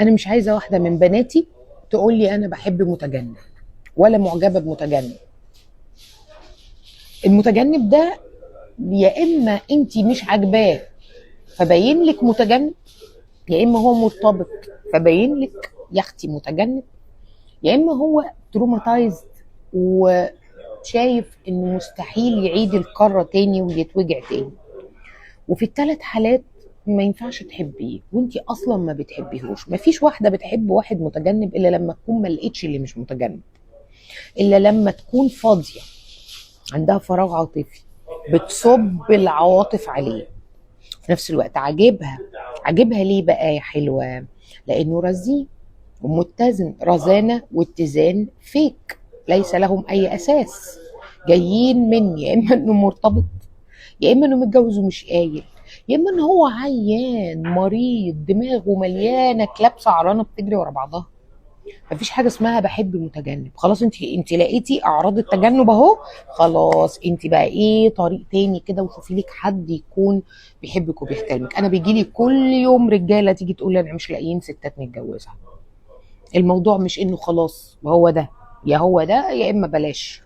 انا مش عايزه واحده من بناتي تقول لي انا بحب متجنب ولا معجبه بمتجنب. المتجنب ده يا اما انت مش عاجباه فباين لك متجنب، يا اما هو مرتبط فباين لك يا اختي متجنب، يا اما هو تروماتايزد وشايف انه مستحيل يعيد الكرة تاني ويتوجع تاني. وفي الثلاث حالات ما ينفعش تحبيه وانتي اصلا ما بتحبيهوش. ما فيش واحده بتحب واحد متجنب الا لما تكون ما لقيتش اللي مش متجنب، الا لما تكون فاضيه عندها فراغ عاطفي بتصب العواطف عليه. في نفس الوقت عاجبها ليه بقى يا حلوه؟ لانه رزين ومتزن. رزانه واتزان فيك ليس لهم اي اساس، جايين من يا اما انه مرتبط، يا اما انه متجوز ومش قايل، يا اما ان هو عيان مريض دماغه مليانه كلاب سعرانه بتجري ورا بعضها. مفيش حاجه اسمها بحب متجنب. خلاص انت لقيتي اعراض التجنب اهو، خلاص انت بقى ايه طريق تاني كده وشوفي لك حد يكون بيحبك وبيحترمك. انا بيجي لي كل يوم رجاله تيجي تقول لي انا مش لاقيين ستات نتجوزها. الموضوع مش انه خلاص هو ده، يا هو ده يا اما بلاش.